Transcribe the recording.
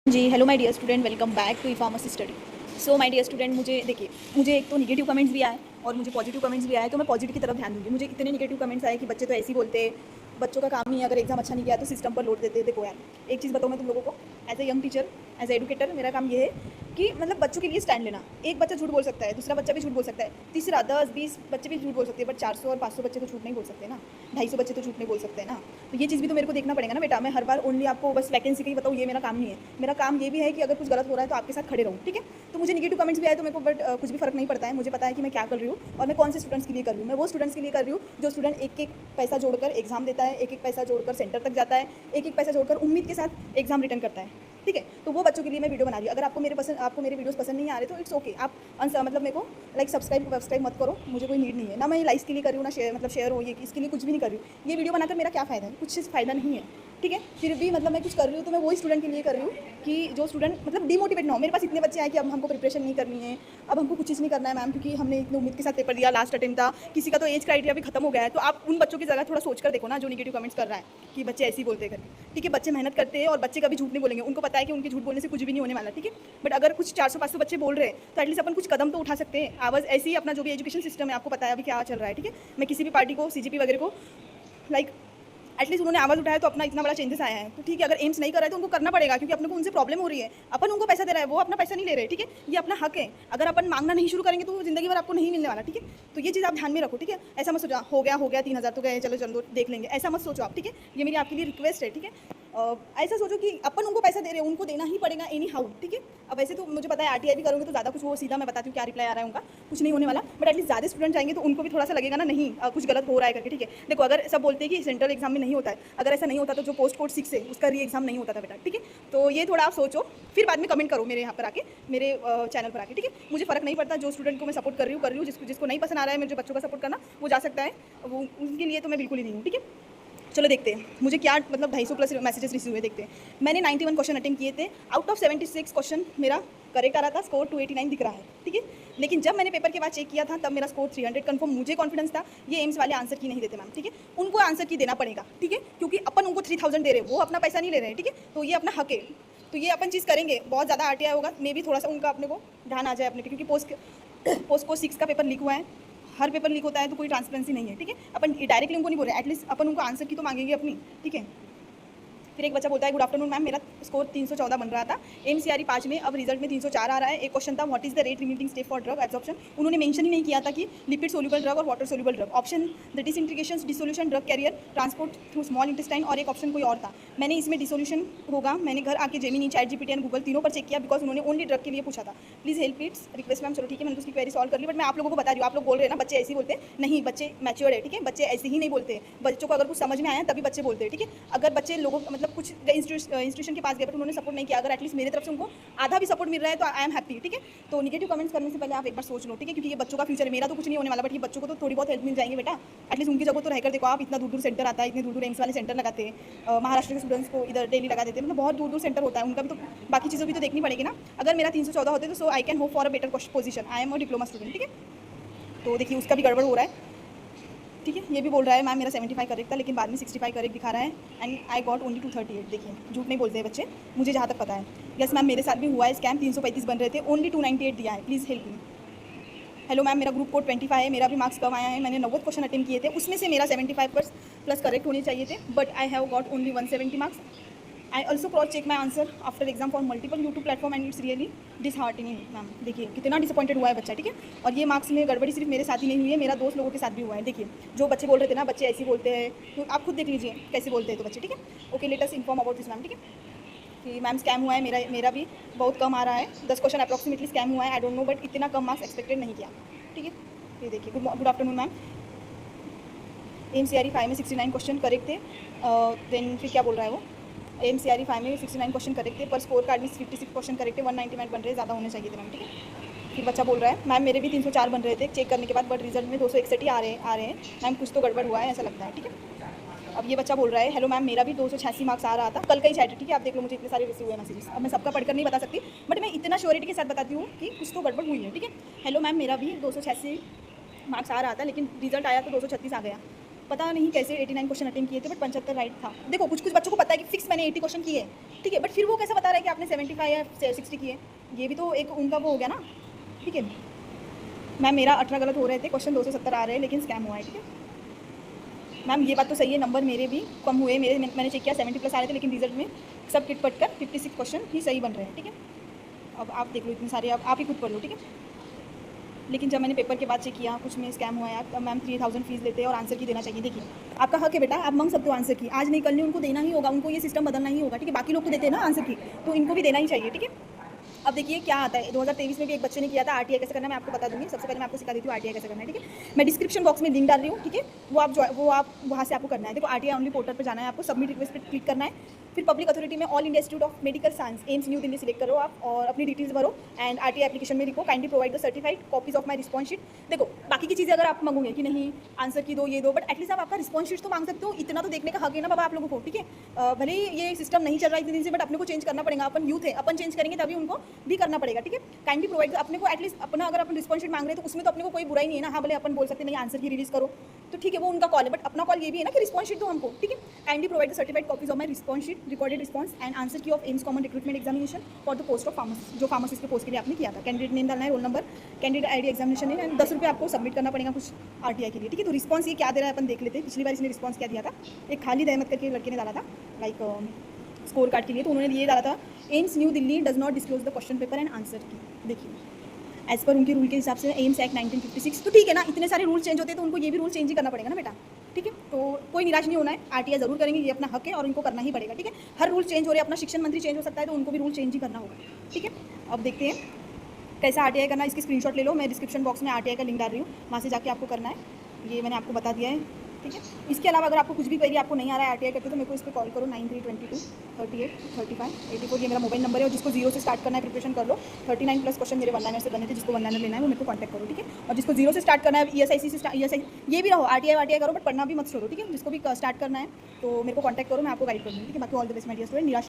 Ji, hello my dear student, welcome back to e pharmacy study. So my dear student, मुझे देखिए, मुझे एक तो नेगेटिव कमेंट्स भी आए और मुझे पॉजिटिव कमेंट्स भी आए, तो मैं पॉजिटिव की तरफ ध्यान दूँगी। मुझे इतने नेगेटिव कमेंट्स आए कि बच्चे तो ऐसे ही बोलते हैं, बच्चों का काम ही है, अगर एग्जाम अच्छा नहीं किया तो सिस्टम पर लोड देते हैं। देखो यार, एक चीज़ बताऊँ मैं तुम लोगों को, as a young teacher, as a educator, मेरा काम ये है कि मतलब बच्चों के लिए स्टैंड लेना। एक बच्चा झूठ बोल सकता है, दूसरा बच्चा भी झूठ बोल सकता है, तीसरा 10-20 बच्चे भी झूठ बोल सकते हैं, बट 400 और 500 बच्चे तो झूठ नहीं बोल सकते ना, 250 बच्चे तो झूठ नहीं बोल सकते ना। तो ये चीज़ भी तो मेरे को देखना पड़ेगा ना बेटा। मैं हर बार ओनली आपको बस वैकेंसी का ही बताऊँ, ये मेरा काम नहीं है। मेरा काम ये भी है कि अगर कुछ गलत हो रहा है तो आपके साथ खड़े रहूँ, ठीक है। तो मुझे नेगेटिव कमेंट्स भी आए तो मेरे को बट कुछ भी फर्क नहीं पड़ता है। मुझे पता है कि मैं क्या कर रही हूँ और मैं कौन से स्टूडेंट्स के लिए कर रही हूँ। मैं वो स्टूडेंट्स के लिए कर रही हूँ जो स्टूडेंट एक एक पैसा जोड़कर एग्जाम देता है, एक एक पैसा जोड़कर सेंटर तक जाता है, एक एक पैसा जोड़कर उम्मीद के साथ एग्जाम रिटर्न करता है, ठीक है। तो वो बच्चों के लिए मैं वीडियो बना रही हूँ। अगर आपको मेरे वीडियोस पसंद नहीं आ रहे तो इट्स ओके, आप मतलब मेरे को लाइक सब्सक्राइब मत करो, मुझे कोई नीड नहीं है ना। मैं लाइक्स के लिए कर रही हूँ ना शेयर हो, ये इसके लिए कुछ भी नहीं कर रही हूँ। ये वीडियो बनाकर मेरा क्या फ़ायदा है? कुछ फ़ायदा नहीं है, ठीक है। फिर भी मतलब मैं कुछ कर रही हूँ तो मैं वही स्टूडेंट के लिए कर रही हूँ कि जो स्टूडेंट मतलब डिमोटिवेट ना हो। मेरे पास इतने बच्चे आए कि अब हमको प्रिपरेशन नहीं करनी है, अब हमको कुछ चीज़ नहीं करना है मैम, क्योंकि हमने इतनी उम्मीद के साथ पेपर दिया, लास्ट अटेम्प्ट था, किसी का तो एज क्राइटेरिया भी खत्म हो गया है। तो आप उन बच्चों की जगह थोड़ा सोच कर देखो ना, जो निगेटिव कमेंट्स कर रहा है कि बच्चे ऐसे ही बोलते हैं करके, ठीक है। बच्चे मेहनत करते हैं और बच्चे कभी झूठ नहीं बोलेंगे, उनको पता है कि उनके झूठ बोलने से कुछ भी नहीं होने वाला, ठीक है। बट अगर कुछ 400-500 बच्चे बोल रहे हैं तो एटलीस्ट अपन कुछ कदम तो उठा सकते हैं। आवाज़ ऐसे ही अपना जो भी एजुकेशन सिस्टम है, आपको पता है अभी क्या चल रहा है, ठीक है। मैं किसी भी पार्टी को, सीजीपी वगैरह को लाइक एटलीस्ट उन्होंने आवाज़ उठाया तो अपना इतना बड़ा चेंजेस आया है, तो ठीक है। अगर एम्स नहीं कर रहा है तो उनको करना पड़ेगा, क्योंकि अपने को उनसे प्रॉब्लम हो रही है। अपन उनको पैसा दे रहा है, वो अपना पैसा नहीं ले रहे, ठीक है। ये अपना हक है। अगर अपन मांगना नहीं शुरू करेंगे तो ज़िंदगी भर आपको नहीं मिलने वाला, ठीक है। तो ये चीज़ आप ध्यान में रखो, ठीक है। ऐसा मत सोचो हो गया 3000 तो गए, चलो चलो देख लेंगे, ऐसा मत सोचो आप, ठीक है। ये मेरी आपके लिए रिक्वेस्ट है, ठीक है। ऐसा सोचो कि अपन उनको पैसा दे रहे हैं, उनको देना ही पड़ेगा एनी हाउ, ठीक है। अब वैसे तो मुझे पता है आरटीआई भी करोगे तो ज़्यादा कुछ वो सीधा मैं बताती हूँ क्या रिप्लाई आ रहा है उनका, कुछ नहीं होने वाला। बट एटलीस्ट ज़्यादा स्टूडेंट जाएंगे तो उनको भी थोड़ा सा लगेगा ना, नहीं कुछ गलत हो रहा है करके, ठीक है। देखो, अगर सब बोलते हैं कि सेंट्रल एग्जाम में नहीं होता है, अगर ऐसा नहीं होता तो जो पोस्ट कोड 6 है उसका री एग्जाम नहीं होता था बेटा, ठीक है। तो ये थोड़ा आप सोचो, फिर बाद में कमेंट करो मेरे यहाँ पर आके, मेरे चैनल पर आके, ठीक है। मुझे फ़र्क नहीं पड़ता, जो स्टूडेंट को मैं सपोर्ट कर रही हूँ, जिसको नहीं पसंद आ रहा है मेरे बच्चों का सपोर्ट करना, वो जा सकता है, वो उनके लिए तो मैं बिल्कुल ही नहीं हूँ, ठीक है। चलो देखते हैं मुझे क्या मतलब 250 प्लस मैसेजेस रिसीव हुए, देखते हैं। मैंने 91 क्वेश्चन अटेम्प्ट किए थे, आउट ऑफ 76 क्वेश्चन मेरा करेक्ट आ रहा था, स्कोर 289 दिख रहा है, ठीक है। लेकिन जब मैंने पेपर के बाद चेक किया था तब मेरा स्कोर 300 कन्फर्म। मुझे कॉन्फिडेंस था ये एम्स वाले आंसर की नहीं देते मैम, ठीक है। उनको आंसर की देना पड़ेगा, ठीक है, क्योंकि अपन उनको 3000 दे रहे हैं, वो अपना पैसा नहीं ले रहे हैं, ठीक है। तो ये अपना हक है, तो ये अपन चीज़ करेंगे। बहुत ज़्यादा आरटीआई होगा, मे भी थोड़ा सा उनका अपने को ध्यान आ जाए अपने पे, क्योंकि पोस्ट को 6 का पेपर लीक हुआ है। हर पेपर लीक होता है तो कोई ट्रांसपेरेंसी नहीं है, ठीक है। अपन डायरेक्टली उनको नहीं बोल रहे, एटलीस्ट अपन उनको आंसर की तो मांगेंगे अपनी, ठीक है। फिर एक बच्चा बोलता है गुड आफ्टरनून मैम, मेरा स्कोर 314 बन रहा था एमसीआरई 5 में, अब रिजल्ट में 304 आ रहा है। एक क्वेश्चन था what is the rate limiting step for drug absorption, उन्होंने मेंशन ही नहीं किया था कि लिपिड सोल्यूबल ड्रग और water soluble drug. Option the disintegration dissolution drug carrier transport through small intestine, और एक ऑप्शन कोई और था। मैंने इसमें डिसोल्यूशन होगा, मैंने घर आके Gemini, chat GPT and Google तीनों पर चेक किया, बिकॉज उन्होंने ओनली ड्रग के लिए पूछा था। Please help it's request ma'am. चलो ठीक है, मैंने उसकी क्वेरी सॉल्व कर ली, बट मैं आप लोगों को बता रही हूँ, आप लोग बोल रहे हैं ना बच्चे ऐसे ही बोलते हैं, नहीं बच्चे मैच्योर्ड है, ठीक है। बच्चे ऐसे ही नहीं बोलते, बच्चों को अगर कुछ समझ में आया तभी बच्चे बोलते हैं, ठीक है। अगर बच्चे लोगों मतलब कुछ इंस्टीट्यूशन के पास गए बट उन्होंने सपोर्ट नहीं किया, अगर एटलीस्ट मेरी तरफ से उनको आधा भी सपोर्ट मिल रहा है तो आई एम हैप्पी, ठीक है। तो नेगेटिव कमेंट्स करने से पहले आप एक बार सोच लो, ठीक है, क्योंकि ये बच्चों का फ्यूचर है, मेरा तो कुछ नहीं होने वाला, बट ये बच्चों को तो थोड़ी बहुत हेल्प मिल जाएंगे बेटा। एटलीस्ट उनकी जगह तो रहकर देखो आप, इतना दूर दूर सेंटर आता है, इतने दूर दूर एम्स वाले सेंटर लगाते हैं, महाराष्ट्र के स्टूडेंट्स को इधर डेली लगा देते हैं, मतलब बहुत दूर दूर सेंटर होता है, उनका भी तो बाकी चीज़ों भी तो देखनी पड़ेगी ना। अगर मेरा 314 होते तो so I can hope for a better position, I am a diploma student, ठीक है। तो देखिए उसका भी गड़बड़ हो रहा है, ठीक है। ये भी बोल रहा है मैम मेरा 75 करेक्ट था, लेकिन बाद में 65 करेक्ट दिखा रहा है एंड आई गॉट ओनली 238। देखिए झूठ नहीं बोलते हैं बच्चे, मुझे जहाँ तक पता है। यस मैम मेरे साथ भी हुआ है स्कैम, 335 बन रहे थे, ओनली 298 दिया है, please help me. Hello ma'am मेरा ग्रुप कोड 25 है, मेरा भी मार्क्स कम आया है, मैंने 90 क्वेश्चन अटेम्प्ट किए थे, उसमें से मेरा 75 प्लस करेक्ट होने चाहिए थे, but I have got only 170 marks. I also cross check my answer after exam for multiple YouTube platform and it's really disheartening ma'am. देखिए कितना डिसअपॉइंटेड हुआ है बच्चा, ठीक है। और ये मार्क्स में गड़बड़ी सिर्फ मेरे साथ ही नहीं हुई है, मेरा दोस्त लोगों के साथ भी हुआ है। देखिए जो बच्चे बोल रहे थे ना बच्चे ऐसे बोलते हैं, तो आप खुद देख लीजिए कैसे बोलते हैं तो बच्चे, ठीक है। Okay let us inform about this ma'am, ठीक है, कि मैम स्कैम हुआ है, मेरा भी बहुत कम आ रहा है, 10 क्वेश्चन अप्रॉक्सीमेटली स्कैम हुआ है, आई डोंट नो, बट इतना कम मार्क्स एक्सपेक्टेड नहीं किया, ठीक है। ये देखिए गुड आफ्टरनून मैम, एमसीआरई 5 में 69 क्वेश्चन करेक्ट थे, देन फिर क्या बोल रहा है वो, एमसीआरई 5 में 69 क्वेश्चन करेक्ट थे, पर स्कोर कार्ड में 56 क्वेश्चन करेक्ट थे, 199 बन रहे, ज़्यादा होने चाहिए थे मैम, ठीक है। फिर बच्चा बोल रहा है मैम मेरे भी 304 बन रहे थे चेक करने के बाद, बट रिजल्ट में 261 ही आ रहे हैं मैम, कुछ तो गड़बड़ हुआ है ऐसा लगता है, ठीक है। अब ये बच्चा बोल रहा है हेलो मैम मेरा भी 286 मार्क्स आ रहा था, कल का ही चैट है, ठीक है। आप देख लो मुझे इतने सारे रिसीव हुए मैसेजेस, अब मैं सबका पढ़कर नहीं बता सकती, बट मैं इतना श्योरिटी के साथ बताती हूँ कि कुछ तो गड़बड़ हुई है, ठीक है। हेलो मैम मेरा भी 286 मार्क्स आ रहा था, लेकिन रिजल्ट आया तो 236 आ गया, पता नहीं कैसे 89 क्वेश्चन अटेम्प्ट किए थे, बट 75 राइट था। देखो कुछ बच्चों को पता है कि फिक्स मैंने 80 क्वेश्चन किए, ठीक है, बट फिर वो कैसा बता रहा है कि आपने 75 या 60 किए, ये भी तो एक उनका वो हो गया ना। ठीक है मैम, मेरा 18 गलत हो रहे थे, क्वेश्चन 270 आ रहे हैं लेकिन स्कैम हुआ है। ठीक है मैम, ये बात तो सही है, नंबर मेरे भी कम हुए, मैंने चेक किया 70 प्लस आ रहे थे, लेकिन रिजल्ट में सब किट पट कर 56 क्वेश्चन ही सही बन रहे हैं। ठीक है, अब आप देख लो इतने सारे, अब आप ही खुद पढ़ लो। ठीक है, लेकिन जब मैंने पेपर के बाद चेक किया कुछ में स्कैम हुआ है। अब मैम 3000 फीस लेते हैं और आंसर की देना चाहिए। देखिए आपका हक है बेटा, आप मांग सकते हो आंसर की, आज नहीं कल नहीं उनको देना ही होगा, उनको ये सिस्टम बदलना ही होगा। ठीक है, बाकी लोग तो देते हैं ना आंसर की, तो इनको भी देना ही चाहिए। ठीक है, अब देखिए क्या आता है, 2023 में भी एक बच्चे ने किया था आरटीआई कैसे करना है, मैं आपको बता दूंगी। सबसे पहले मैं आपको सिखा देती हूँ आरटीआई कैसे करना है। ठीक है, मैं डिस्क्रिप्शन बॉक्स में लिंक डाल रही हूँ। ठीक है, वो आप वहाँ से आपको करना है। देखो आरटीआई ओनली पोर्टल पर जाना है, आपको सबमिट रिक्वेस्ट पर क्लिक करना है, फिर पब्लिक अथॉरिटी में all India institute of medical science AIIMS new Delhi select करो आप, और अपनी डिटेल्स भरो एंड आरटीआई एप्लीकेशन में लिखो kindly provide the certified copies of my response sheet. देखो बाकी की चीज़ें अगर आप मांगोगे कि नहीं आंसर की दो ये दो, बट एटलीस्ट आप आपका रिस्पॉन्स शीट तो मांग सकते हो, इतना तो देखने का हक है ना बाबा आप लोगों को। ठीक है, भले ही ये सिस्टम नहीं चल रहा है इतने दिन से, बट अपने को चेंज करना पड़ेगा। अपन यूथ है, अपन चेंज करेंगे तभी उनको भी करना पड़ेगा। ठीक है, काइंडली प्रोवाइड अपने को एटलीस्ट अपना, अगर अपन रिस्पॉन्स शीट मांग रहे हैं तो उसमें तो अपने को कोई बुराई नहीं है ना। हाँ भले अपन बोल सकते नहीं आंसर की रिलीज करो, तो ठीक है वो उनका कॉल है, बट अपना कॉल ये भी है ना कि रिस्पॉन्स शीट दो हमको। ठीक है, kindly provide the certified copies of my response sheet, recorded response and answer key of AIIMS common recruitment examination for the post of pharmacist, जो फार्मासिस्ट के पोस्ट के लिए आपने किया था। कैंडिडेट नेम डालना है, roll number, candidate ID, examination है, एंड 10 रुपये आपको सबमिट करना पड़ेगा कुछ आरटीआई के लिए। ठीक है, तो रिस्पॉन्स ये क्या दे रहा है अपन देख लेते हैं। पिछली बार इसने रिस्पॉन्स क्या दिया था, एक खालिद अहमद करके लड़के ने डाला था लाइक स्कोर कार्ड के लिए, तो उन्होंने ये डाला था AIIMS new Delhi does not disclose the question paper and answer की। देखिए एज पर उनके रूल के हिसाब से एम्स एक्ट 1956, तो ठीक है ना, इतने सारे रूल चेंज होते हैं तो उनको ये भी रूल चेंज ही करना पड़ेगा ना बेटा। ठीक है, तो कोई निराश नहीं होना है, आरटीआई जरूर करेंगे, ये अपना हक है और इनको करना ही पड़ेगा। ठीक है, हर रूल चेंज हो रहे हैं, अपना शिक्षण मंत्री चेंज हो सकता है तो उनको भी रूल चेंज ही करना होगा। ठीक है, अब देखते हैं कैसा आरटीआई करना है, इसकी स्क्रीनशॉट ले लो, मैं डिस्क्रिप्शन बॉक्स में आरटीआई का लिंक डाल रही हूँ, वहाँ से जाके आपको करना है, ये मैंने आपको बता दिया है। ठीक है, इसके अलावा अगर आपको कुछ भी क्वेरी आपको नहीं आ रहा है आरटीआई करके, तो मेरे को इस पर कॉल करो 9322 38 35 84, ये मेरा मोबाइल नंबर है। और जिसको 0 से स्टार्ट करना है प्रिपरेशन कर लो, 39 प्लस क्वेश्चन मेरे 1 लाइनर से बने थे, जिसको 1 लाइनर लेना है वो मेरे को कॉन्टैक्ट करो। ठीक है, और जिसको 0 से स्टार्ट करना है, ईएसआईसी से ईएसआई ये भी रहो, आरटीआई करो बट पढ़ना भी मत छोड़ो। ठीक है, जिसको भी स्टार्ट करना है तो मेरे को कॉन्टैक्ट करो, मैं आपको गाइड कर दूँगी। ठीक है, बाकी all the best my dear student, निराश